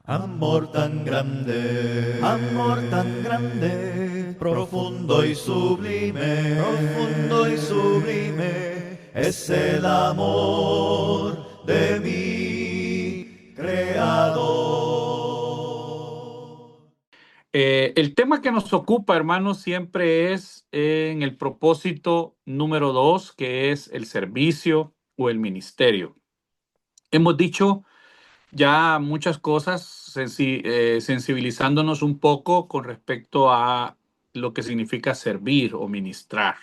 Amor tan grande, profundo y sublime, es el amor de mi Creador. El tema que nos ocupa, hermanos, siempre es en el propósito número 2, que es el servicio o el ministerio. Hemos dicho ya muchas cosas, sensibilizándonos un poco con respecto a lo que significa servir o ministrar.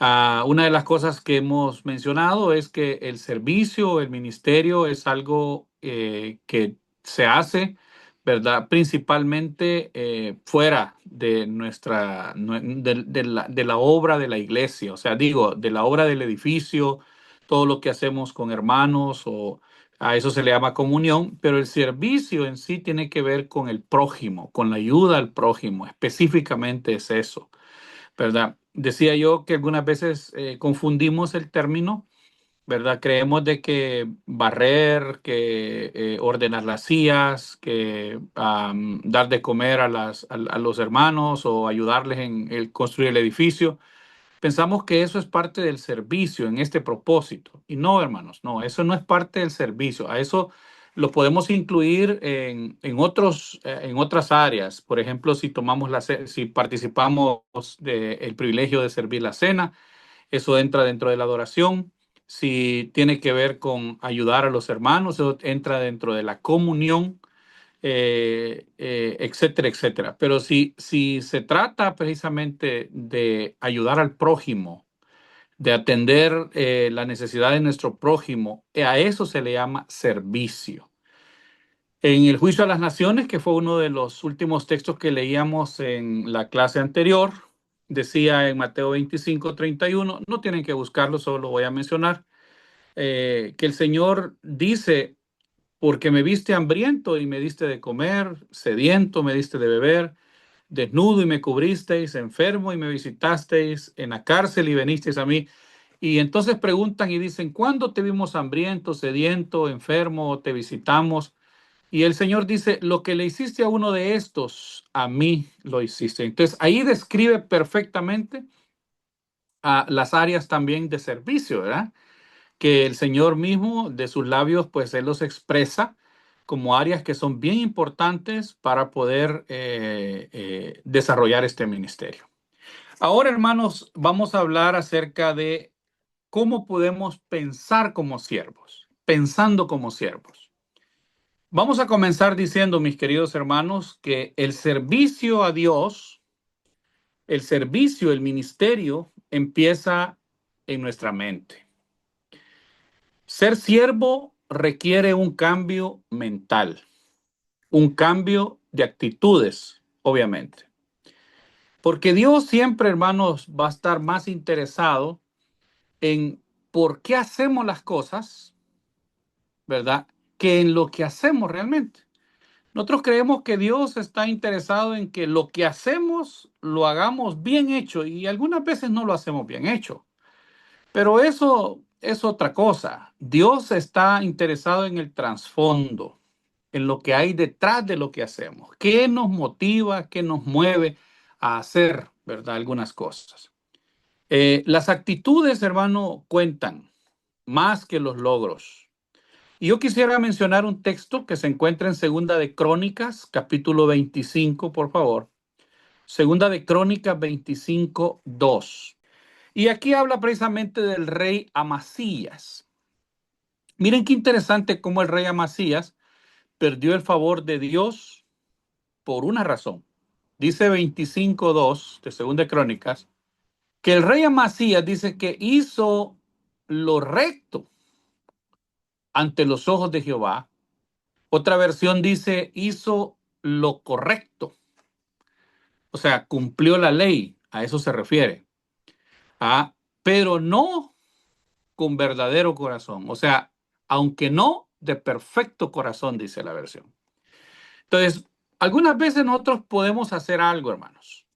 Una de las cosas que hemos mencionado es que el servicio o el ministerio es algo que se hace, ¿verdad? Principalmente fuera de de la obra de la iglesia, o sea, digo, de la obra del edificio, todo lo que hacemos con hermanos o a eso se le llama comunión, pero el servicio en sí tiene que ver con el prójimo, con la ayuda al prójimo, específicamente es eso, ¿verdad? Decía yo que algunas veces confundimos el término, ¿verdad? Creemos de que barrer, que ordenar las sillas, que dar de comer a los hermanos o ayudarles en el construir el edificio. Pensamos que eso es parte del servicio en este propósito. Y no, hermanos, no, eso no es parte del servicio. A eso lo podemos incluir en otras áreas. Por ejemplo, si participamos del privilegio de servir la cena, eso entra dentro de la adoración. Si tiene que ver con ayudar a los hermanos, eso entra dentro de la comunión, etcétera, etcétera. Pero si se trata precisamente de ayudar al prójimo, de atender la necesidad de nuestro prójimo, a eso se le llama servicio. En el juicio a las naciones, que fue uno de los últimos textos que leíamos en la clase anterior, decía en Mateo 25:31, no tienen que buscarlo, solo lo voy a mencionar, que el Señor dice, porque me viste hambriento y me diste de comer, sediento me diste de beber, desnudo y me cubristeis, enfermo y me visitasteis, en la cárcel y venisteis a mí. Y entonces preguntan y dicen, ¿cuándo te vimos hambriento, sediento, enfermo, te visitamos? Y el Señor dice, lo que le hiciste a uno de estos, a mí lo hiciste. Entonces ahí describe perfectamente las áreas también de servicio, ¿verdad? Que el Señor mismo, de sus labios, pues Él los expresa como áreas que son bien importantes para poder desarrollar este ministerio. Ahora, hermanos, vamos a hablar acerca de cómo podemos pensar como siervos, pensando como siervos. Vamos a comenzar diciendo, mis queridos hermanos, que el servicio a Dios, el servicio, el ministerio, empieza en nuestra mente. Ser siervo requiere un cambio mental, un cambio de actitudes, obviamente. Porque Dios siempre, hermanos, va a estar más interesado en por qué hacemos las cosas, ¿verdad? Que en lo que hacemos realmente. Nosotros creemos que Dios está interesado en que lo que hacemos lo hagamos bien hecho y algunas veces no lo hacemos bien hecho. Pero eso es otra cosa. Dios está interesado en el trasfondo, en lo que hay detrás de lo que hacemos. ¿Qué nos motiva, qué nos mueve a hacer, verdad? Algunas cosas. Las actitudes, hermano, cuentan más que los logros. Y yo quisiera mencionar un texto que se encuentra en Segunda de Crónicas, capítulo 25, por favor. Segunda de Crónicas 25:2. Y aquí habla precisamente del rey Amasías. Miren qué interesante cómo el rey Amasías perdió el favor de Dios por una razón. Dice 25:2 de Segunda de Crónicas que el rey Amasías dice que hizo lo recto ante los ojos de Jehová. Otra versión dice hizo lo correcto. O sea, cumplió la ley. A eso se refiere. Pero no con verdadero corazón. O sea, aunque no de perfecto corazón, dice la versión. Entonces, algunas veces nosotros podemos hacer algo, hermanos,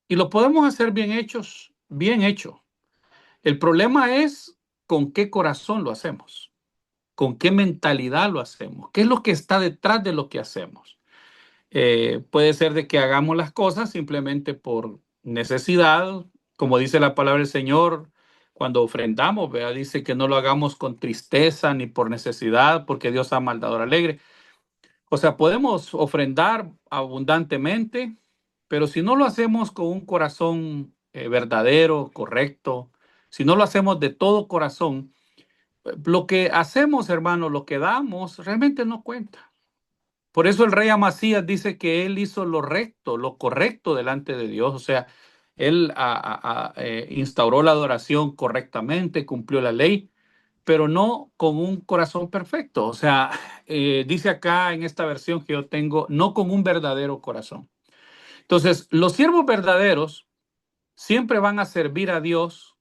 y lo podemos hacer bien hechos, bien hecho. El problema es con qué corazón lo hacemos. con qué mentalidad lo hacemos, qué es lo que está detrás de lo que hacemos. Puede ser de que hagamos las cosas simplemente por necesidad, como dice la palabra del Señor, cuando ofrendamos, ¿verdad? Dice que no lo hagamos con tristeza ni por necesidad, porque Dios ama al dador alegre. O sea, podemos ofrendar abundantemente, pero si no lo hacemos con un corazón verdadero, correcto, si no lo hacemos de todo corazón, lo que hacemos, hermano, lo que damos, realmente no cuenta. Por eso el rey Amasías dice que él hizo lo recto, lo correcto delante de Dios. O sea, él instauró la adoración correctamente, cumplió la ley, pero no con un corazón perfecto. O sea, dice acá en esta versión que yo tengo, no con un verdadero corazón. Entonces, los siervos verdaderos siempre van a servir a Dios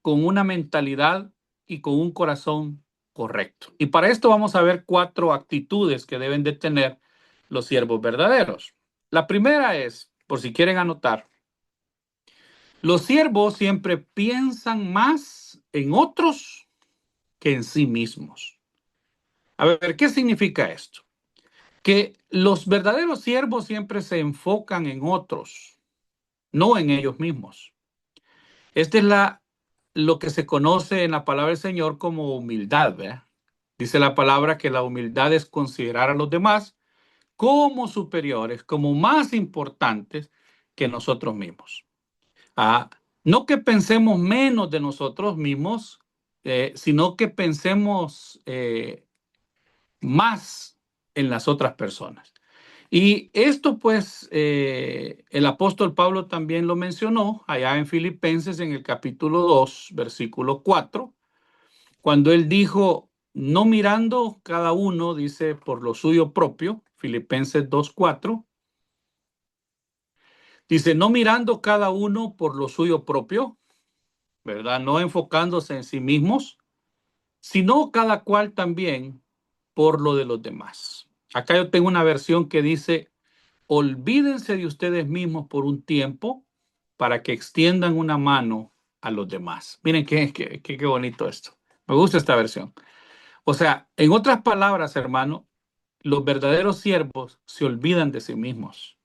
con una mentalidad y con un corazón correcto. Y para esto vamos a ver 4 actitudes que deben de tener los siervos verdaderos. La primera es, por si quieren anotar, los siervos siempre piensan más en otros que en sí mismos. A ver, ¿qué significa esto? Que los verdaderos siervos siempre se enfocan en otros, no en ellos mismos. Esta es lo que se conoce en la palabra del Señor como humildad, ¿verdad? Dice la palabra que la humildad es considerar a los demás como superiores, como más importantes que nosotros mismos. Ah, no que pensemos menos de nosotros mismos, sino que pensemos más en las otras personas. Y esto pues el apóstol Pablo también lo mencionó allá en Filipenses en el capítulo 2, versículo 4, cuando él dijo, no mirando cada uno, dice, por lo suyo propio, Filipenses 2:4, dice, no mirando cada uno por lo suyo propio, ¿verdad? No enfocándose en sí mismos, sino cada cual también por lo de los demás. Acá yo tengo una versión que dice, olvídense de ustedes mismos por un tiempo para que extiendan una mano a los demás. Miren qué bonito esto. Me gusta esta versión. O sea, en otras palabras, hermano, los verdaderos siervos se olvidan de sí mismos.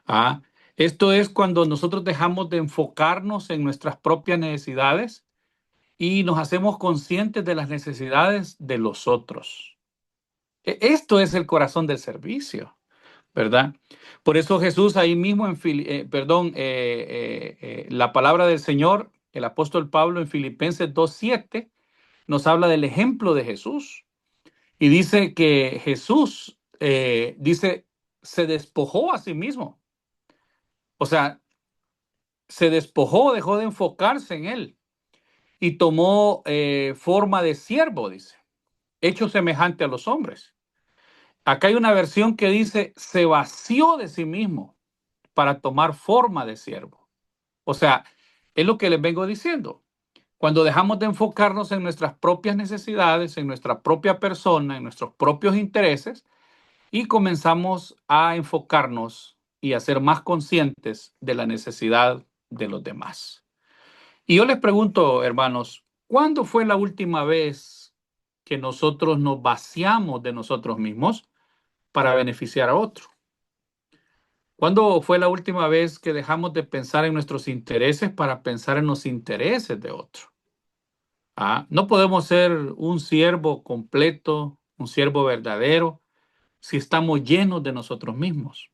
¿Ah? Esto es cuando nosotros dejamos de enfocarnos en nuestras propias necesidades y nos hacemos conscientes de las necesidades de los otros. Esto es el corazón del servicio, ¿verdad? Por eso Jesús ahí mismo la palabra del Señor, el apóstol Pablo en Filipenses 2:7 nos habla del ejemplo de Jesús y dice que Jesús, dice, se despojó a sí mismo. O sea, se despojó, dejó de enfocarse en él y tomó forma de siervo, dice, hecho semejante a los hombres. Acá hay una versión que dice, se vació de sí mismo para tomar forma de siervo. O sea, es lo que les vengo diciendo. Cuando dejamos de enfocarnos en nuestras propias necesidades, en nuestra propia persona, en nuestros propios intereses, y comenzamos a enfocarnos y a ser más conscientes de la necesidad de los demás. Y yo les pregunto, hermanos, ¿cuándo fue la última vez que nosotros nos vaciamos de nosotros mismos para beneficiar a otro? ¿Cuándo fue la última vez que dejamos de pensar en nuestros intereses para pensar en los intereses de otro? No podemos ser un siervo completo, un siervo verdadero, si estamos llenos de nosotros mismos.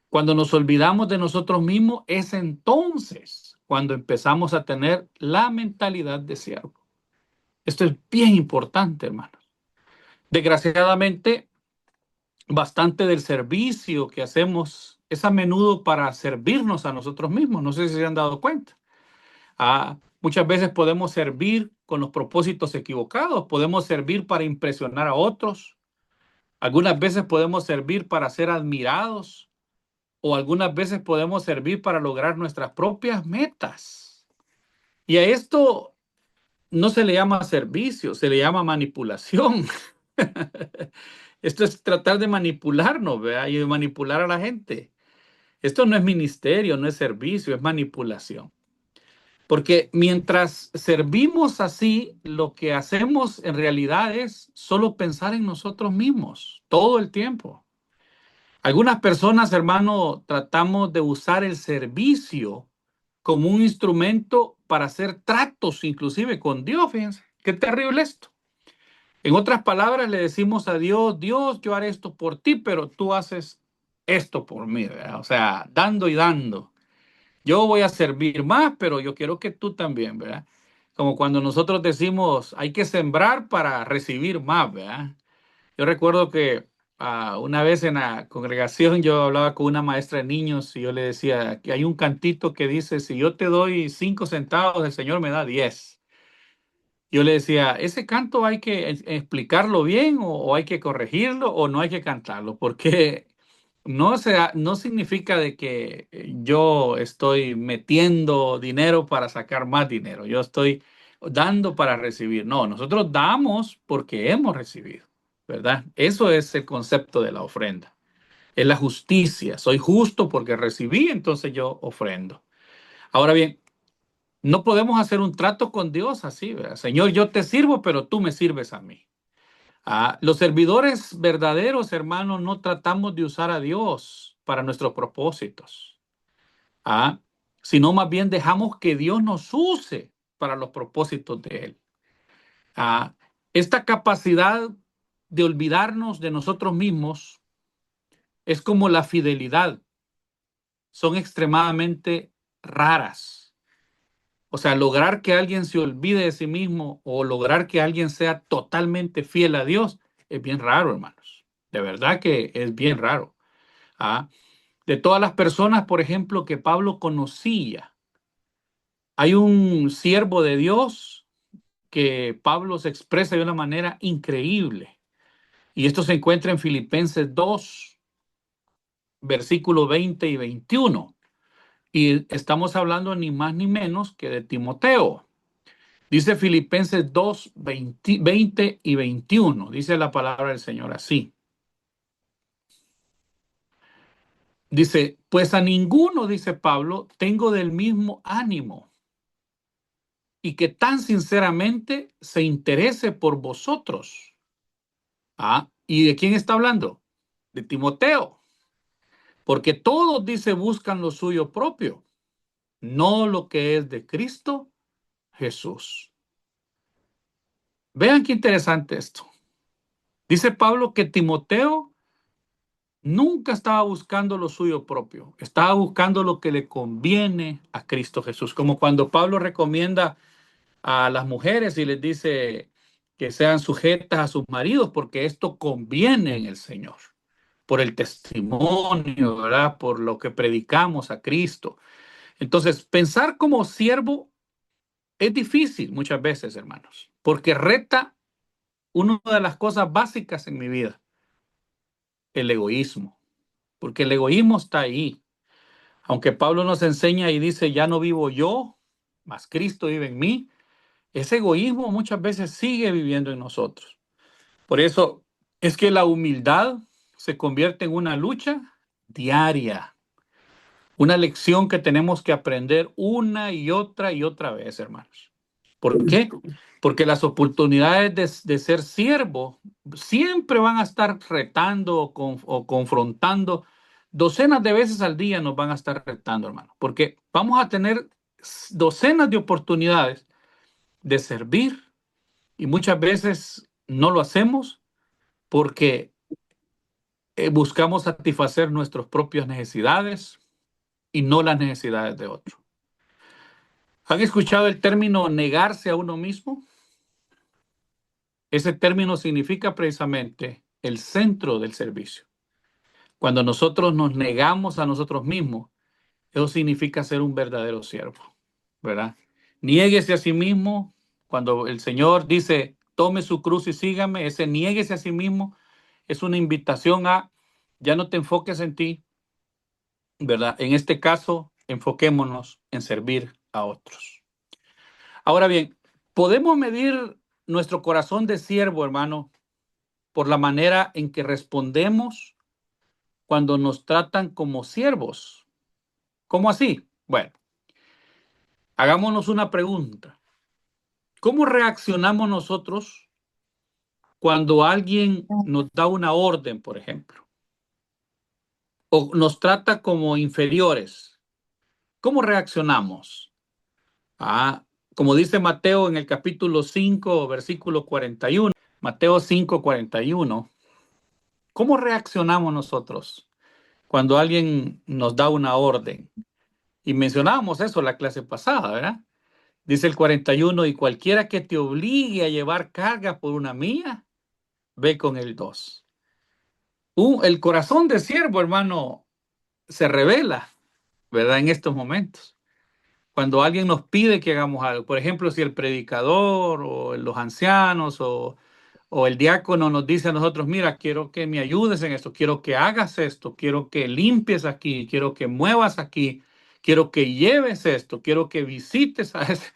Cuando nos olvidamos de nosotros mismos, es entonces cuando empezamos a tener la mentalidad de siervo. Esto es bien importante, hermanos. Desgraciadamente, bastante del servicio que hacemos es a menudo para servirnos a nosotros mismos. No sé si se han dado cuenta. Muchas veces podemos servir con los propósitos equivocados. Podemos servir para impresionar a otros. Algunas veces podemos servir para ser admirados. O algunas veces podemos servir para lograr nuestras propias metas. Y a esto no se le llama servicio, se le llama manipulación. Esto es tratar de manipularnos, ¿verdad? Y de manipular a la gente. Esto no es ministerio, no es servicio, es manipulación. Porque mientras servimos así, lo que hacemos en realidad es solo pensar en nosotros mismos todo el tiempo. Algunas personas, hermano, tratamos de usar el servicio como un instrumento para hacer tratos, inclusive con Dios. Fíjense, qué terrible esto. En otras palabras, le decimos a Dios, Dios, yo haré esto por ti, pero tú haces esto por mí, ¿verdad? O sea, dando y dando. Yo voy a servir más, pero yo quiero que tú también, ¿verdad? Como cuando nosotros decimos, hay que sembrar para recibir más, ¿verdad? Yo recuerdo que una vez en la congregación yo hablaba con una maestra de niños y yo le decía que hay un cantito que dice, si yo te doy 5 centavos, el Señor me da 10. Yo le decía, ¿ese canto hay que explicarlo bien o hay que corregirlo o no hay que cantarlo? Porque no significa de que yo estoy metiendo dinero para sacar más dinero. Yo estoy dando para recibir. No, nosotros damos porque hemos recibido, ¿verdad? Eso es el concepto de la ofrenda. Es la justicia. Soy justo porque recibí, entonces yo ofrendo. Ahora bien, no podemos hacer un trato con Dios así, ¿verdad? Señor, yo te sirvo, pero tú me sirves a mí. Los servidores verdaderos, hermanos, no tratamos de usar a Dios para nuestros propósitos, ah, sino más bien dejamos que Dios nos use para los propósitos de Él. Ah, esta capacidad de olvidarnos de nosotros mismos es como la fidelidad, son extremadamente raras. O sea, lograr que alguien se olvide de sí mismo o lograr que alguien sea totalmente fiel a Dios es bien raro, hermanos. De verdad que es bien raro. ¿Ah? De todas las personas, por ejemplo, que Pablo conocía, hay un siervo de Dios que Pablo se expresa de una manera increíble. Y esto se encuentra en Filipenses 2, versículos 20 y 21. Y estamos hablando ni más ni menos que de Timoteo. Dice Filipenses 2, 20 y 21. Dice la palabra del Señor así. Dice, pues a ninguno, dice Pablo, tengo del mismo ánimo y que tan sinceramente se interese por vosotros. ¿Y de quién está hablando? De Timoteo. Porque todos, dice, buscan lo suyo propio, no lo que es de Cristo Jesús. Vean qué interesante esto. Dice Pablo que Timoteo nunca estaba buscando lo suyo propio, estaba buscando lo que le conviene a Cristo Jesús, como cuando Pablo recomienda a las mujeres y les dice que sean sujetas a sus maridos, porque esto conviene en el Señor, por el testimonio, ¿verdad? Por lo que predicamos a Cristo. Entonces, pensar como siervo es difícil muchas veces, hermanos, porque reta una de las cosas básicas en mi vida, el egoísmo, porque el egoísmo está ahí. Aunque Pablo nos enseña y dice, ya no vivo yo, mas Cristo vive en mí, ese egoísmo muchas veces sigue viviendo en nosotros. Por eso es que la humildad se convierte en una lucha diaria, una lección que tenemos que aprender una y otra vez, hermanos. ¿Por qué? Porque las oportunidades de ser siervo siempre van a estar retando o confrontando. Docenas de veces al día nos van a estar retando, hermano, porque vamos a tener docenas de oportunidades de servir y muchas veces no lo hacemos porque buscamos satisfacer nuestras propias necesidades y no las necesidades de otros. ¿Han escuchado el término negarse a uno mismo? Ese término significa precisamente el centro del servicio. Cuando nosotros nos negamos a nosotros mismos, eso significa ser un verdadero siervo, ¿verdad? Niéguese a sí mismo. Cuando el Señor dice, tome su cruz y sígame, ese niéguese a sí mismo es una invitación a, ya no te enfoques en ti, ¿verdad? En este caso, enfoquémonos en servir a otros. Ahora bien, podemos medir nuestro corazón de siervo, hermano, por la manera en que respondemos cuando nos tratan como siervos. ¿Cómo así? Bueno, Hagámonos una pregunta. ¿Cómo reaccionamos nosotros cuando alguien nos da una orden, por ejemplo, o nos trata como inferiores? ¿Cómo reaccionamos? Ah, como dice Mateo en el capítulo 5, versículo 41, Mateo 5, 41. ¿Cómo reaccionamos nosotros cuando alguien nos da una orden? Y mencionábamos eso la clase pasada, ¿verdad? Dice el 41, y cualquiera que te obligue a llevar carga por una mía, ve con el 2. El corazón de siervo, hermano, se revela, ¿verdad? En estos momentos. Cuando alguien nos pide que hagamos algo, por ejemplo, si el predicador o los ancianos o el diácono nos dice a nosotros, mira, quiero que me ayudes en esto, quiero que hagas esto, quiero que limpies aquí, quiero que muevas aquí, quiero que lleves esto, quiero que visites a ese.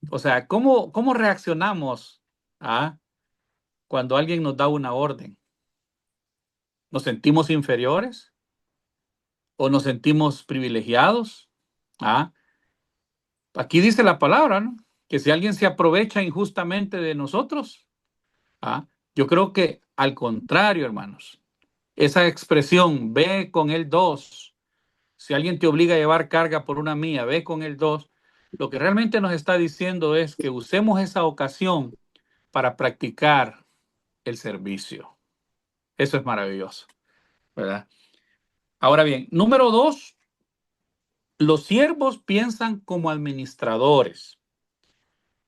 O sea, ¿cómo reaccionamos cuando alguien nos da una orden? ¿Nos sentimos inferiores o nos sentimos privilegiados? ¿Ah? Aquí dice la palabra, ¿no? Que si alguien se aprovecha injustamente de nosotros, ¿ah? Yo creo que al contrario, hermanos, esa expresión, ve con el 2, si alguien te obliga a llevar carga por una mía, ve con el 2, lo que realmente nos está diciendo es que usemos esa ocasión para practicar el servicio. Eso es maravilloso, ¿verdad? Ahora bien, número 2, los siervos piensan como administradores,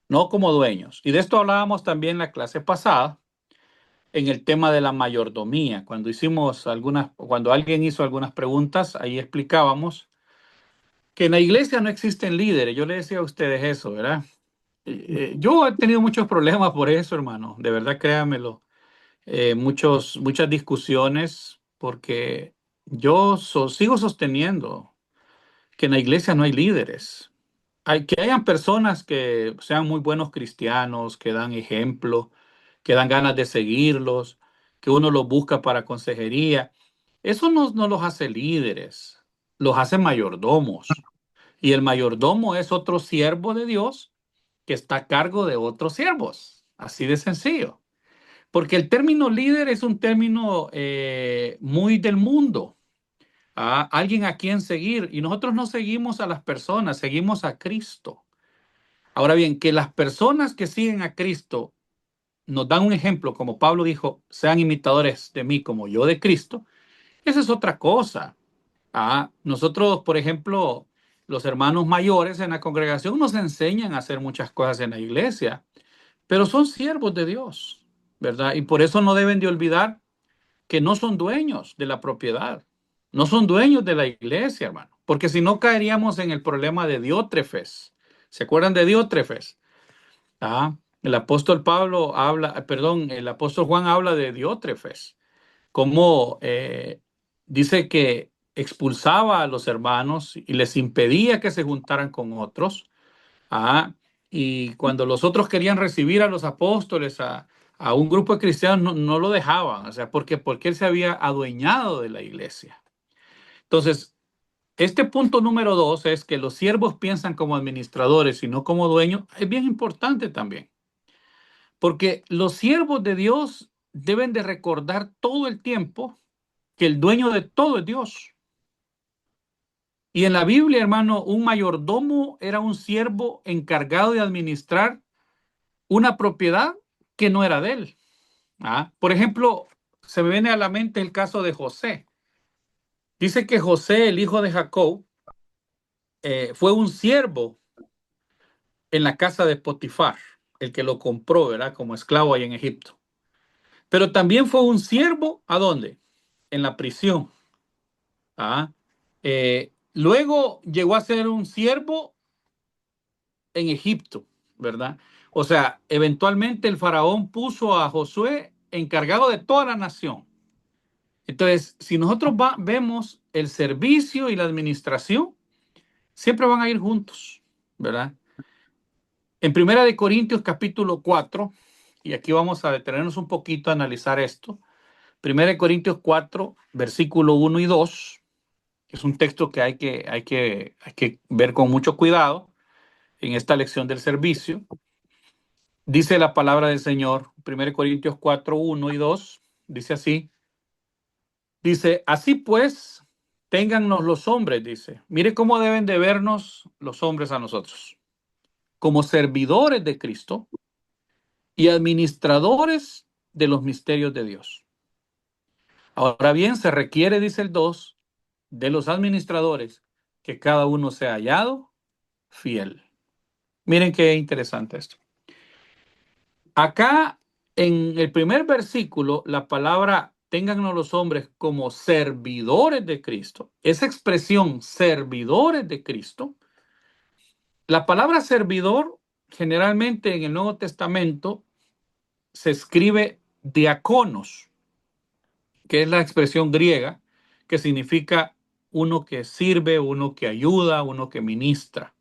no como dueños. Y de esto hablábamos también en la clase pasada, en el tema de la mayordomía. Cuando alguien hizo algunas preguntas, ahí explicábamos que en la iglesia no existen líderes. Yo le decía a ustedes eso, ¿verdad? Yo he tenido muchos problemas por eso, hermano. De verdad, créanmelo. Muchas discusiones porque sigo sosteniendo que en la iglesia no hay líderes. Que hayan personas que sean muy buenos cristianos, que dan ejemplo, que dan ganas de seguirlos, que uno los busca para consejería. Eso no los hace líderes, los hace mayordomos. Y el mayordomo es otro siervo de Dios que está a cargo de otros siervos. Así de sencillo. Porque el término líder es un término muy del mundo, a alguien a quien seguir. Y nosotros no seguimos a las personas, seguimos a Cristo. Ahora bien, que las personas que siguen a Cristo nos dan un ejemplo, como Pablo dijo, sean imitadores de mí como yo de Cristo, esa es otra cosa. Nosotros, por ejemplo, los hermanos mayores en la congregación nos enseñan a hacer muchas cosas en la iglesia, pero son siervos de Dios, ¿verdad? Y por eso no deben de olvidar que no son dueños de la propiedad, no son dueños de la iglesia, hermano, porque si no caeríamos en el problema de Diótrefes. ¿Se acuerdan de Diótrefes? El apóstol el apóstol Juan habla de Diótrefes, como dice que expulsaba a los hermanos y les impedía que se juntaran con otros. Ah, y cuando los otros querían recibir a los apóstoles, a un grupo de cristianos, no lo dejaban, o sea, porque él se había adueñado de la iglesia. Entonces, este punto número 2 es que los siervos piensan como administradores y no como dueños, es bien importante también, porque los siervos de Dios deben de recordar todo el tiempo que el dueño de todo es Dios. Y en la Biblia, hermano, un mayordomo era un siervo encargado de administrar una propiedad que no era de él. Por ejemplo, se me viene a la mente el caso de José. Dice que José, el hijo de Jacob, fue un siervo en la casa de Potifar, el que lo compró, ¿verdad? Como esclavo ahí en Egipto. Pero también fue un siervo, ¿a dónde? En la prisión. Luego llegó a ser un siervo en Egipto, ¿verdad? O sea, eventualmente el faraón puso a Josué encargado de toda la nación. Entonces, si nosotros vemos el servicio y la administración, siempre van a ir juntos, ¿verdad? En Primera de Corintios capítulo 4, y aquí vamos a detenernos un poquito a analizar esto. Primera de Corintios 4, versículo 1 y 2, es un texto que hay que ver con mucho cuidado. en esta lección del servicio. Dice la palabra del Señor, 1 Corintios 4, 1 y 2, dice así. Dice, así pues, téngannos los hombres, dice. Mire cómo deben de vernos los hombres a nosotros. Como servidores de Cristo y administradores de los misterios de Dios. Ahora bien, se requiere, dice el 2, de los administradores que cada uno sea hallado fiel. Miren qué interesante esto. Acá en el primer versículo, la palabra téngannos los hombres como servidores de Cristo. Esa expresión, servidores de Cristo, la palabra servidor generalmente en el Nuevo Testamento se escribe diaconos, que es la expresión griega que significa uno que sirve, uno que ayuda, uno que ministra.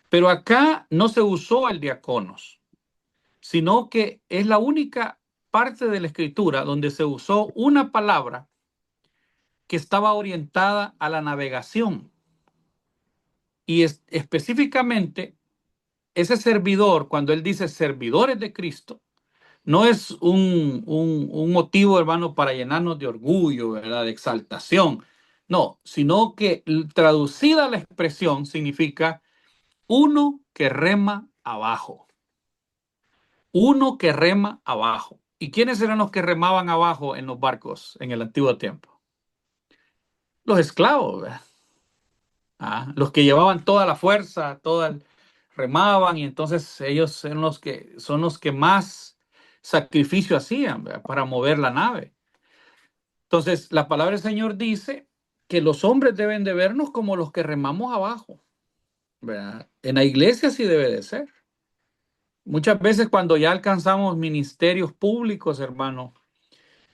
Pero acá no se usó el diaconos, sino que es la única parte de la escritura donde se usó una palabra que estaba orientada a la navegación. Y específicamente, ese servidor, cuando él dice servidores de Cristo, no es un motivo, hermano, para llenarnos de orgullo, ¿verdad? De exaltación. No, sino que traducida la expresión significa uno que rema abajo. Uno que rema abajo. ¿Y quiénes eran los que remaban abajo en los barcos en el antiguo tiempo? Los esclavos, ¿verdad? Los que llevaban toda la fuerza, remaban, y entonces ellos son los que más sacrificio hacían, ¿verdad? Para mover la nave. Entonces, la palabra del Señor dice que los hombres deben de vernos como los que remamos abajo, ¿verdad? En la iglesia sí debe de ser. Muchas veces cuando ya alcanzamos ministerios públicos, hermano,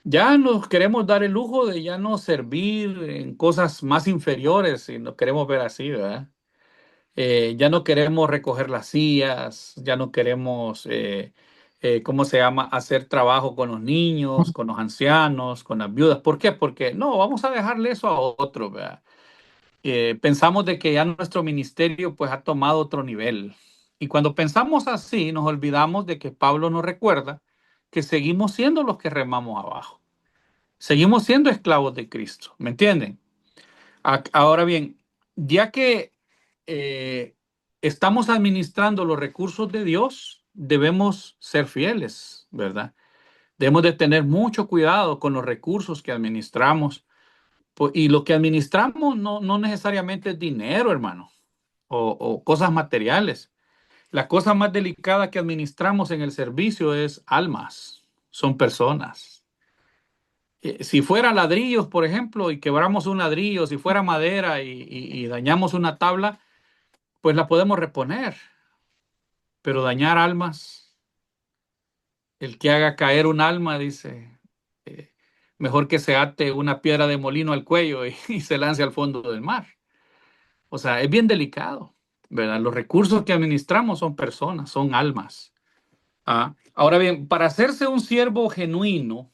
ya nos queremos dar el lujo de ya no servir en cosas más inferiores, y nos queremos ver así, ¿verdad? Ya no queremos recoger las sillas, ya no queremos, ¿cómo se llama?, hacer trabajo con los niños, con los ancianos, con las viudas. ¿Por qué? Porque no, vamos a dejarle eso a otros, ¿verdad? Pensamos de que ya nuestro ministerio pues ha tomado otro nivel. Y cuando pensamos así, nos olvidamos de que Pablo nos recuerda que seguimos siendo los que remamos abajo. Seguimos siendo esclavos de Cristo, ¿me entienden? Ahora bien, ya que eh, estamos administrando los recursos de Dios, debemos ser fieles, ¿verdad? Debemos de tener mucho cuidado con los recursos que administramos. Y lo que administramos no necesariamente es dinero, hermano, o cosas materiales. La cosa más delicada que administramos en el servicio es almas, son personas. Si fuera ladrillos, por ejemplo, y quebramos un ladrillo, si fuera madera y dañamos una tabla, pues la podemos reponer. Pero dañar almas, el que haga caer un alma, dice, eh, mejor que se ate una piedra de molino al cuello y se lance al fondo del mar. O sea, es bien delicado, ¿verdad? Los recursos que administramos son personas, son almas. Ahora bien, para hacerse un siervo genuino,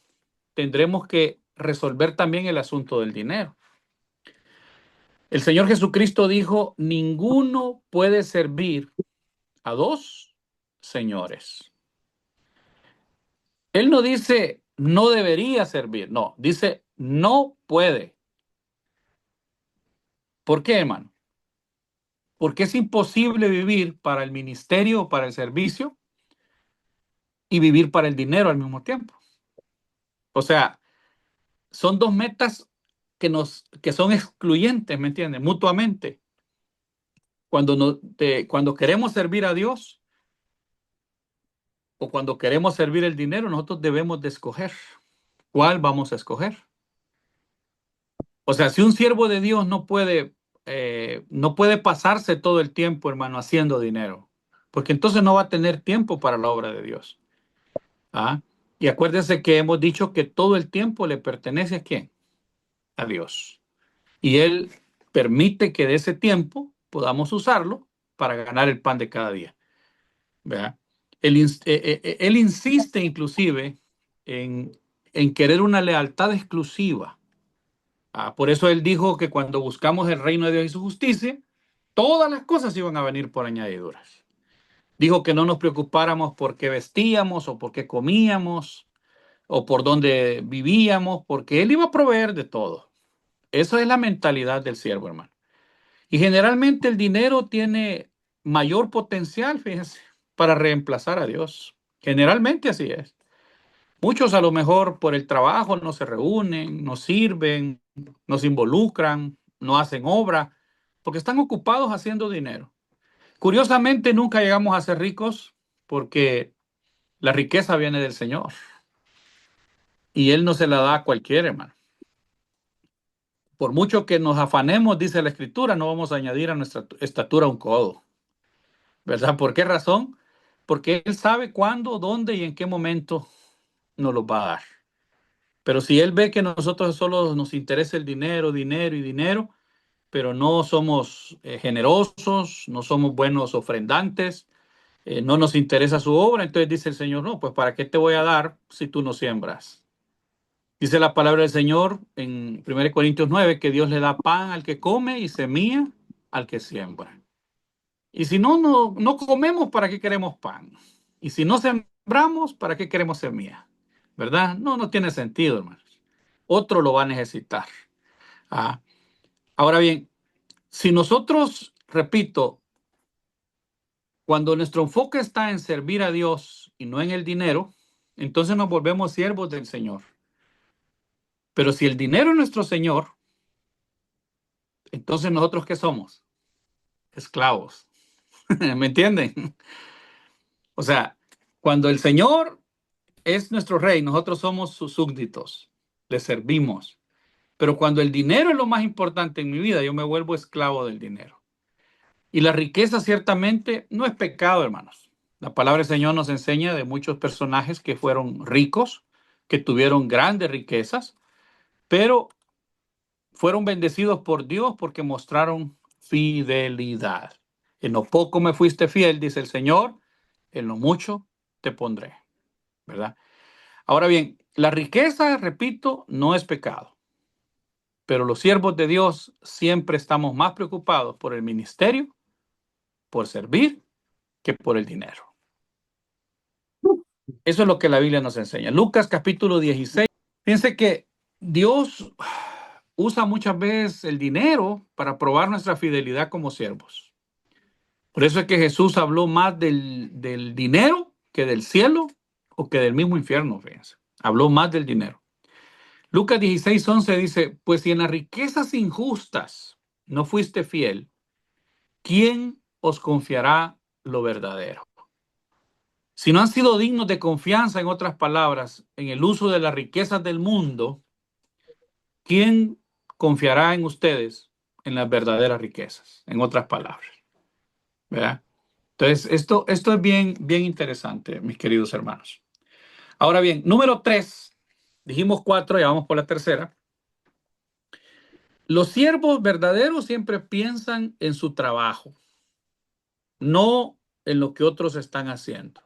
tendremos que resolver también el asunto del dinero. El Señor Jesucristo dijo, ninguno puede servir a dos señores. Él no dice, no debería servir, no, dice, no puede. ¿Por qué, hermano? Porque es imposible vivir para el ministerio o para el servicio y vivir para el dinero al mismo tiempo. O sea, son dos metas que son excluyentes, ¿me entiendes? Mutuamente. Cuando queremos servir a Dios o cuando queremos servir el dinero, nosotros debemos de escoger cuál vamos a escoger. O sea, si un siervo de Dios no puede pasarse todo el tiempo, hermano, haciendo dinero, porque entonces no va a tener tiempo para la obra de Dios. ¿Ah? Y acuérdense que hemos dicho que todo el tiempo le pertenece ¿a quién? A Dios. Y Él permite que de ese tiempo podamos usarlo para ganar el pan de cada día. ¿Verdad? Él insiste inclusive en querer una lealtad exclusiva. Por eso Él dijo que cuando buscamos el reino de Dios y su justicia, todas las cosas iban a venir por añadiduras. Dijo que no nos preocupáramos por qué vestíamos o por qué comíamos o por dónde vivíamos, porque Él iba a proveer de todo. Esa es la mentalidad del siervo, hermano. Y generalmente el dinero tiene mayor potencial, fíjense, para reemplazar a Dios. Generalmente así es. Muchos a lo mejor por el trabajo no se reúnen, no sirven, no se involucran, no hacen obra, porque están ocupados haciendo dinero. Curiosamente, nunca llegamos a ser ricos porque la riqueza viene del Señor y Él no se la da a cualquiera, hermano. Por mucho que nos afanemos, dice la Escritura, no vamos a añadir a nuestra estatura un codo, ¿verdad? ¿Por qué razón? Porque Él sabe cuándo, dónde y en qué momento nos los va a dar. Pero si Él ve que nosotros solo nos interesa el dinero, dinero y dinero, pero no somos generosos, no somos buenos ofrendantes, no nos interesa su obra, entonces dice el Señor, no, pues ¿para qué te voy a dar si tú no siembras? Dice la palabra del Señor en 1 Corintios 9 que Dios le da pan al que come y semilla al que siembra. Y si no comemos, ¿para qué queremos pan? Y si no sembramos, ¿para qué queremos semilla? ¿Verdad? No tiene sentido, hermanos. Otro lo va a necesitar. Ah, ahora bien, si nosotros, repito, cuando nuestro enfoque está en servir a Dios y no en el dinero, entonces nos volvemos siervos del Señor. Pero si el dinero es nuestro Señor, entonces nosotros ¿qué somos? Esclavos. ¿Me entienden? O sea, cuando el Señor es nuestro rey, nosotros somos sus súbditos, le servimos. Pero cuando el dinero es lo más importante en mi vida, yo me vuelvo esclavo del dinero. Y la riqueza ciertamente no es pecado, hermanos. La palabra del Señor nos enseña de muchos personajes que fueron ricos, que tuvieron grandes riquezas, pero fueron bendecidos por Dios porque mostraron fidelidad. En lo poco me fuiste fiel, dice el Señor, en lo mucho te pondré, ¿verdad? Ahora bien, la riqueza, repito, no es pecado, pero los siervos de Dios siempre estamos más preocupados por el ministerio, por servir, que por el dinero. Eso es lo que la Biblia nos enseña. Lucas capítulo 16. Fíjense que Dios usa muchas veces el dinero para probar nuestra fidelidad como siervos. Por eso es que Jesús habló más del dinero que del cielo o que del mismo infierno, fíjense. Habló más del dinero. Lucas 16:11 dice, pues si en las riquezas injustas no fuiste fiel, ¿quién os confiará lo verdadero? Si no han sido dignos de confianza, en otras palabras, en el uso de las riquezas del mundo, ¿quién confiará en ustedes en las verdaderas riquezas? En otras palabras, ¿verdad? Entonces, esto es bien, bien interesante, mis queridos hermanos. Ahora bien, número 3, dijimos 4, ya vamos por la tercera. Los siervos verdaderos siempre piensan en su trabajo, no en lo que otros están haciendo.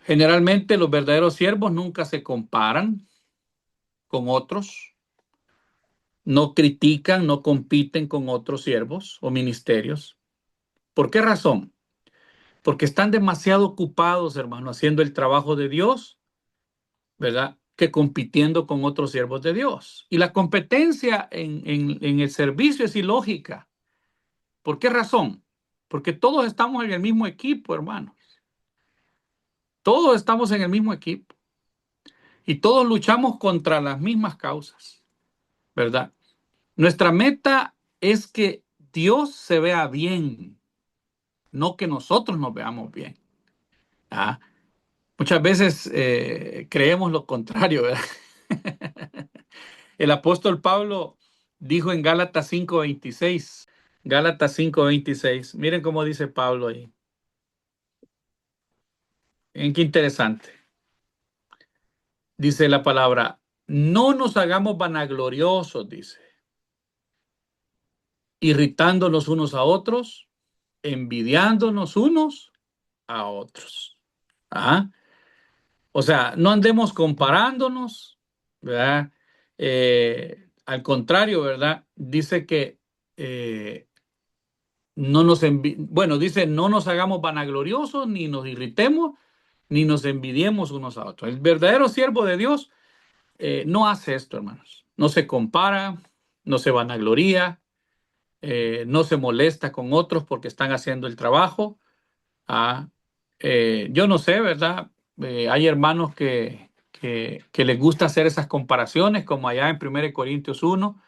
Generalmente los verdaderos siervos nunca se comparan con otros, no critican, no compiten con otros siervos o ministerios. ¿Por qué razón? Porque están demasiado ocupados, hermano, haciendo el trabajo de Dios, ¿verdad? Que compitiendo con otros siervos de Dios. Y la competencia en el servicio es ilógica. ¿Por qué razón? Porque todos estamos en el mismo equipo, hermanos. Todos estamos en el mismo equipo. Y todos luchamos contra las mismas causas, ¿verdad? Nuestra meta es que Dios se vea bien, no que nosotros nos veamos bien. ¿Ah? Muchas veces creemos lo contrario, ¿verdad? El apóstol Pablo dijo en Gálatas 5:26, Gálatas 5:26, miren cómo dice Pablo ahí. Qué interesante. Dice la palabra, no nos hagamos vanagloriosos, dice, irritándonos unos a otros, envidiándonos unos a otros. ¿Ah? O sea, no andemos comparándonos, ¿verdad? Al contrario, ¿verdad? Dice que bueno, dice, no nos hagamos vanagloriosos, ni nos irritemos, ni nos envidiemos unos a otros. El verdadero siervo de Dios no hace esto, hermanos. No se compara, no se vanagloria, no se molesta con otros porque están haciendo el trabajo. Ah, yo no sé, ¿verdad? Hay hermanos que les gusta hacer esas comparaciones, como allá en 1 Corintios 1,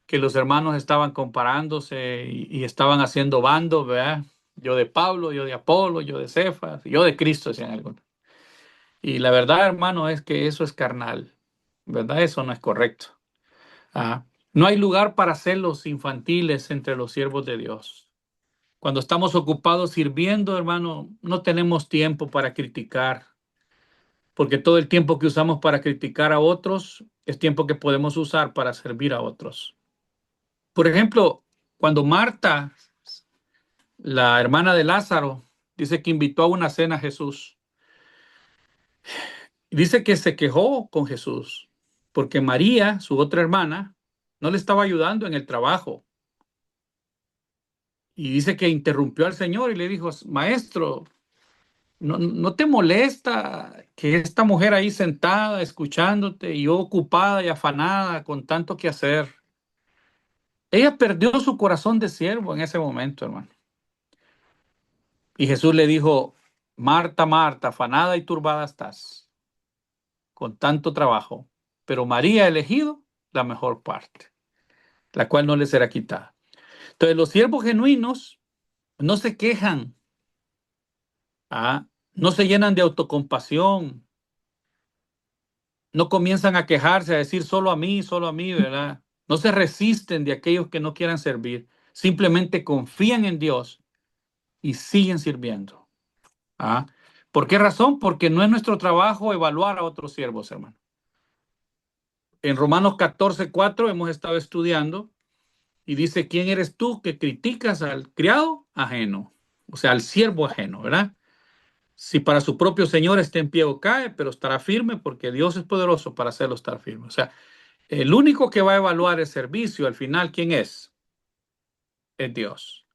que los hermanos estaban comparándose y estaban haciendo bandos, ¿verdad? Yo de Pablo, yo de Apolo, yo de Cefas, yo de Cristo, decían algunos. Y la verdad, hermano, es que eso es carnal, ¿verdad? Eso no es correcto. Ah, no hay lugar para celos infantiles entre los siervos de Dios. Cuando estamos ocupados sirviendo, hermano, no tenemos tiempo para criticar, porque todo el tiempo que usamos para criticar a otros es tiempo que podemos usar para servir a otros. Por ejemplo, cuando Marta, la hermana de Lázaro, dice que invitó a una cena a Jesús, dice que se quejó con Jesús, porque María, su otra hermana, no le estaba ayudando en el trabajo. Y dice que interrumpió al Señor y le dijo, maestro, ¿no te molesta que esta mujer ahí sentada, escuchándote, y yo ocupada y afanada con tanto que hacer? Ella perdió su corazón de siervo en ese momento, hermano. Y Jesús le dijo, Marta, Marta, afanada y turbada estás con tanto trabajo, pero María ha elegido la mejor parte, la cual no le será quitada. Entonces, los siervos genuinos no se quejan, no se llenan de autocompasión, no comienzan a quejarse, a decir solo a mí, ¿verdad? No se resisten de aquellos que no quieran servir, simplemente confían en Dios y siguen sirviendo. ¿Ah? ¿Por qué razón? Porque no es nuestro trabajo evaluar a otros siervos, hermano. En Romanos 14:4 hemos estado estudiando y dice, ¿quién eres tú que criticas al criado ajeno? O sea, al siervo ajeno, ¿verdad? Si para su propio Señor está en pie o cae, pero estará firme porque Dios es poderoso para hacerlo estar firme. O sea, el único que va a evaluar el servicio al final, ¿quién es? Es Dios.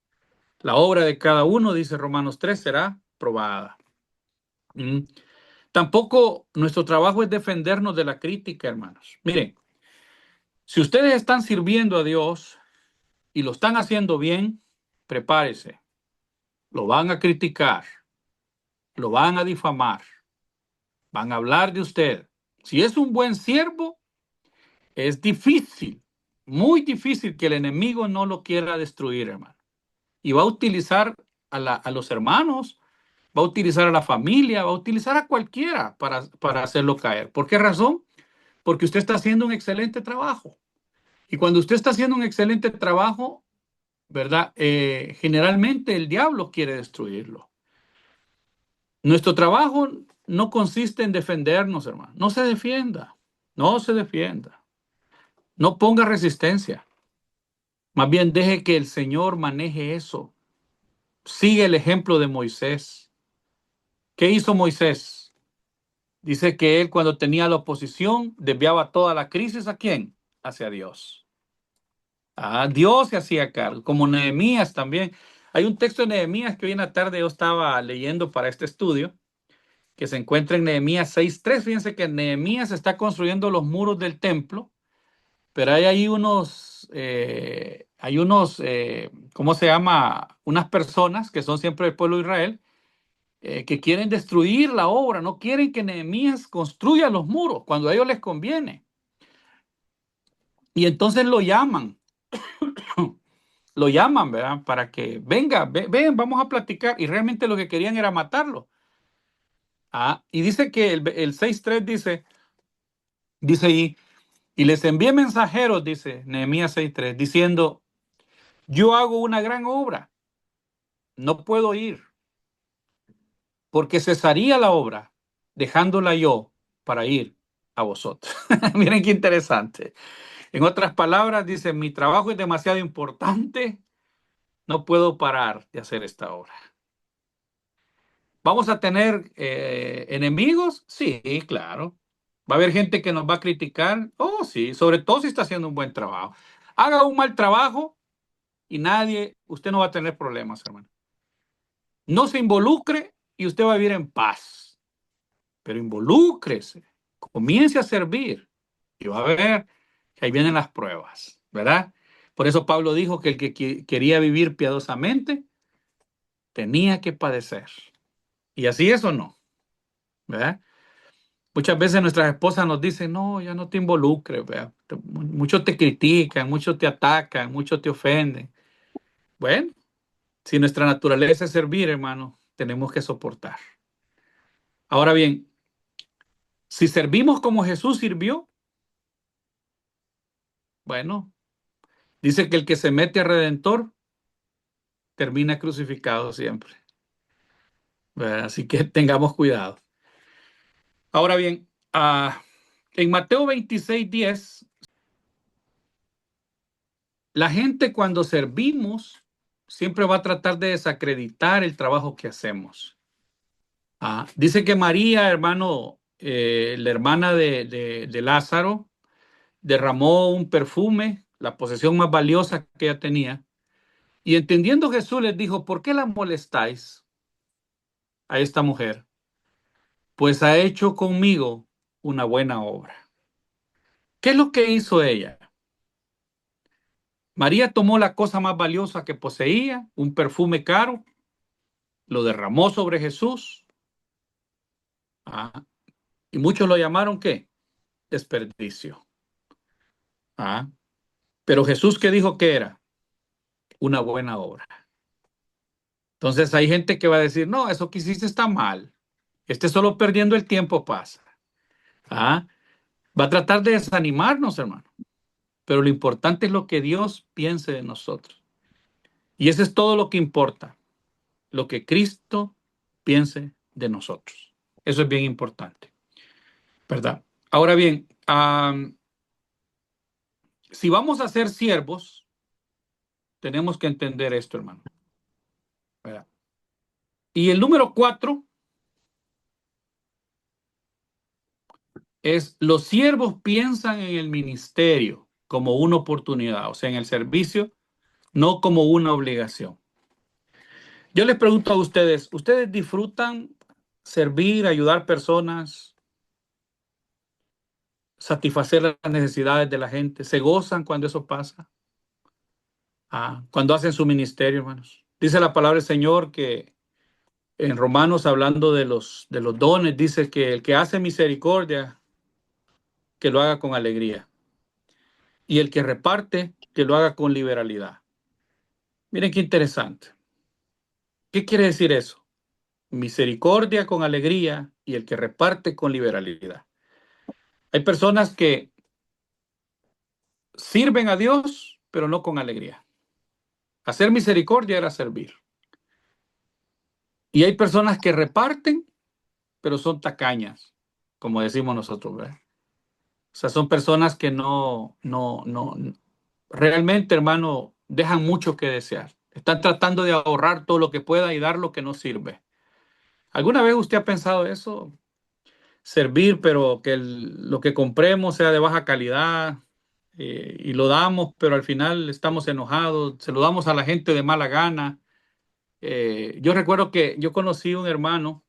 La obra de cada uno, dice Romanos 3, será probada. Tampoco nuestro trabajo es defendernos de la crítica, hermanos. Miren, si ustedes están sirviendo a Dios y lo están haciendo bien, prepárese. Lo van a criticar, lo van a difamar, van a hablar de usted. Si es un buen siervo, es difícil, muy difícil que el enemigo no lo quiera destruir, hermano. Y va a utilizar a los hermanos, va a utilizar a la familia, va a utilizar a cualquiera para hacerlo caer. ¿Por qué razón? Porque usted está haciendo un excelente trabajo. Y cuando usted está haciendo un excelente trabajo, ¿verdad? Generalmente el diablo quiere destruirlo. Nuestro trabajo no consiste en defendernos, hermano. No se defienda, no se defienda. No ponga resistencia. Más bien deje que el Señor maneje eso. Sigue el ejemplo de Moisés. ¿Qué hizo Moisés? Dice que él, cuando tenía la oposición, desviaba toda la crisis. ¿A quién? Hacia Dios. Dios se hacía cargo, como Nehemías también. Hay un texto de Nehemías que hoy en la tarde yo estaba leyendo para este estudio, que se encuentra en Nehemías 6:3. Fíjense que Nehemías está construyendo los muros del templo, pero hay ahí ¿cómo se llama? Unas personas que son siempre del pueblo de Israel, que quieren destruir la obra, no quieren que Nehemías construya los muros cuando a ellos les conviene. Y entonces lo llaman, ¿verdad? Para que venga, ven, vamos a platicar. Y realmente lo que querían era matarlo. Y dice que el 6:3 dice ahí, y les envié mensajeros, dice Nehemías 6:3, diciendo, yo hago una gran obra, no puedo ir, porque cesaría la obra, dejándola yo para ir a vosotros. Miren qué interesante. En otras palabras, dice, mi trabajo es demasiado importante, no puedo parar de hacer esta obra. ¿Vamos a tener enemigos? Sí, claro. ¿Va a haber gente que nos va a criticar? Oh, sí, sobre todo si está haciendo un buen trabajo. Haga un mal trabajo, y nadie, usted no va a tener problemas, hermano. No se involucre y usted va a vivir en paz, pero involúcrese, comience a servir y va a ver que ahí vienen las pruebas, ¿verdad? Por eso Pablo dijo que el que quería vivir piadosamente tenía que padecer. Y así es o no, ¿verdad? Muchas veces nuestras esposas nos dicen, no, ya no te involucres, ¿verdad? Muchos te critican, muchos te atacan, muchos te ofenden. Bueno, si nuestra naturaleza es servir, hermano, tenemos que soportar. Ahora bien, si servimos como Jesús sirvió, bueno, dice que el que se mete a Redentor termina crucificado siempre, ¿verdad? Así que tengamos cuidado. Ahora bien, en Mateo 26:10, la gente cuando servimos siempre va a tratar de desacreditar el trabajo que hacemos. Dice que María, hermano, la hermana de Lázaro, derramó un perfume, la posesión más valiosa que ella tenía. Y entendiendo Jesús les dijo, ¿por qué la molestáis a esta mujer? Pues ha hecho conmigo una buena obra. ¿Qué es lo que hizo ella? María tomó la cosa más valiosa que poseía, un perfume caro, lo derramó sobre Jesús. Y muchos lo llamaron ¿qué? Desperdicio. Pero Jesús, ¿qué dijo que era? Una buena obra. Entonces hay gente que va a decir, no, eso que hiciste está mal. Solo perdiendo el tiempo pasa. Va a tratar de desanimarnos, hermano. Pero lo importante es lo que Dios piense de nosotros. Y eso es todo lo que importa. Lo que Cristo piense de nosotros. Eso es bien importante, ¿verdad? Ahora bien, si vamos a ser siervos, tenemos que entender esto, hermano, ¿verdad? Y el número 4 es los siervos piensan en el ministerio como una oportunidad, o sea, en el servicio, no como una obligación. Yo les pregunto a ustedes, ¿ustedes disfrutan servir, ayudar personas, satisfacer las necesidades de la gente? ¿Se gozan cuando eso pasa? Cuando hacen su ministerio, hermanos. Dice la palabra del Señor que en Romanos, hablando de los dones, dice que el que hace misericordia, que lo haga con alegría. Y el que reparte, que lo haga con liberalidad. Miren qué interesante. ¿Qué quiere decir eso? Misericordia con alegría y el que reparte con liberalidad. Hay personas que sirven a Dios, pero no con alegría. Hacer misericordia era servir. Y hay personas que reparten, pero son tacañas, como decimos nosotros, ¿verdad? O sea, son personas que no, realmente, hermano, dejan mucho que desear. Están tratando de ahorrar todo lo que pueda y dar lo que no sirve. ¿Alguna vez usted ha pensado eso? Servir, pero que lo que compremos sea de baja calidad y lo damos, pero al final estamos enojados, se lo damos a la gente de mala gana. Yo recuerdo que yo conocí un hermano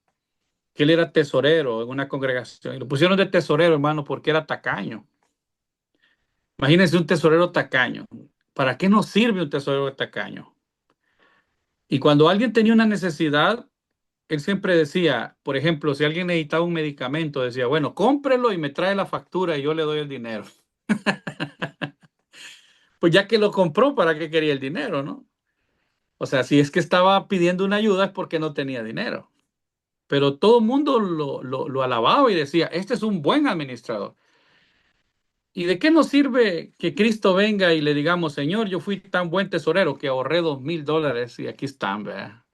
que él era tesorero en una congregación y lo pusieron de tesorero, hermano, porque era tacaño. Imagínense un tesorero tacaño. ¿Para qué nos sirve un tesorero tacaño? Y cuando alguien tenía una necesidad, él siempre decía, por ejemplo, si alguien necesitaba un medicamento, decía, bueno, cómprelo y me trae la factura y yo le doy el dinero. Pues ya que lo compró, ¿para qué quería el dinero, no? O sea, si es que estaba pidiendo una ayuda es porque no tenía dinero. Pero todo el mundo lo alababa y decía, este es un buen administrador. ¿Y de qué nos sirve que Cristo venga y le digamos, Señor, yo fui tan buen tesorero que ahorré $2,000 y aquí están, ¿verdad?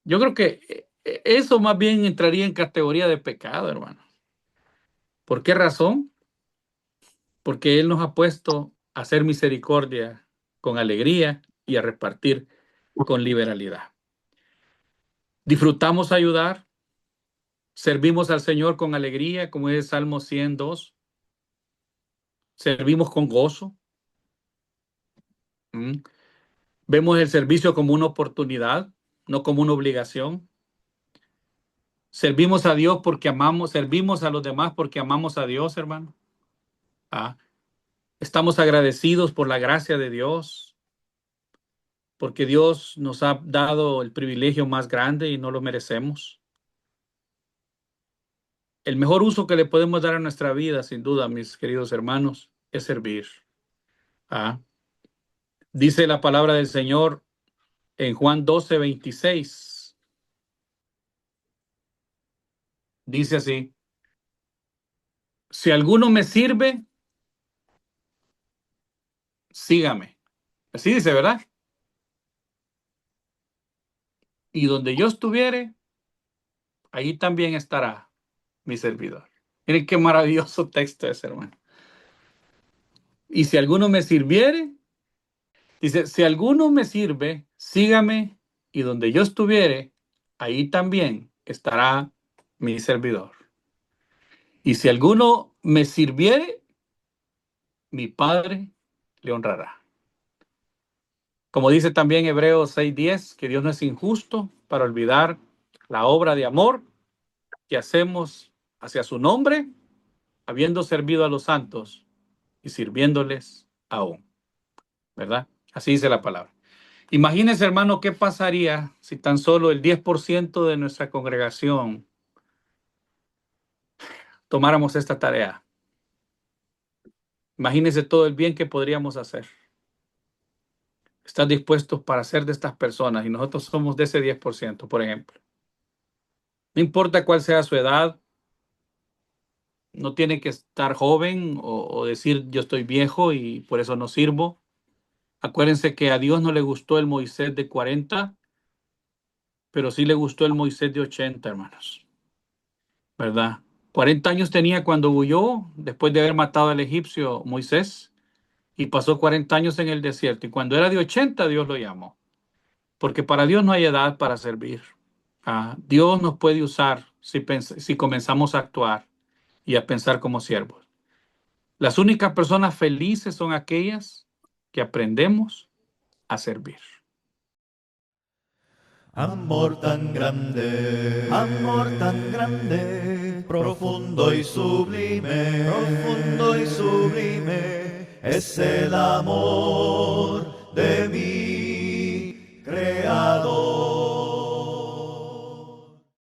Yo creo que eso más bien entraría en categoría de pecado, hermano. ¿Por qué razón? Porque Él nos ha puesto a hacer misericordia con alegría y a repartir con liberalidad. Disfrutamos ayudar, servimos al Señor con alegría, como es Salmo 102, servimos con gozo. ¿Mm? Vemos el servicio como una oportunidad, no como una obligación. Servimos a Dios porque amamos, servimos a los demás porque amamos a Dios, hermano. Ah, estamos agradecidos por la gracia de Dios, porque Dios nos ha dado el privilegio más grande y no lo merecemos. El mejor uso que le podemos dar a nuestra vida, sin duda, mis queridos hermanos, es servir. Ah, dice la palabra del Señor en Juan 12:26. Dice así: si alguno me sirve, sígame. Así dice, ¿verdad? Y donde yo estuviere, ahí también estará mi servidor. Miren qué maravilloso texto es, hermano. Y si alguno me sirviere, dice, si alguno me sirve, sígame, y donde yo estuviere, ahí también estará mi servidor. Y si alguno me sirviere, mi Padre le honrará. Como dice también Hebreos 6:10, que Dios no es injusto para olvidar la obra de amor que hacemos hacia su nombre, habiendo servido a los santos y sirviéndoles aún, ¿verdad? Así dice la palabra. Imagínense, hermano, qué pasaría si tan solo el 10% de nuestra congregación tomáramos esta tarea. Imagínense todo el bien que podríamos hacer. Están dispuestos para ser de estas personas y nosotros somos de ese 10%, por ejemplo. No importa cuál sea su edad, no tiene que estar joven o decir yo estoy viejo y por eso no sirvo. Acuérdense que a Dios no le gustó el Moisés de 40, pero sí le gustó el Moisés de 80, hermanos, ¿verdad? 40 años tenía cuando huyó después de haber matado al egipcio Moisés y pasó 40 años en el desierto. Y cuando era de 80, Dios lo llamó, porque para Dios no hay edad para servir. Dios nos puede usar si comenzamos a actuar y a pensar como siervos. Las únicas personas felices son aquellas que aprendemos a servir. amor tan grande, profundo y sublime, es el amor de mi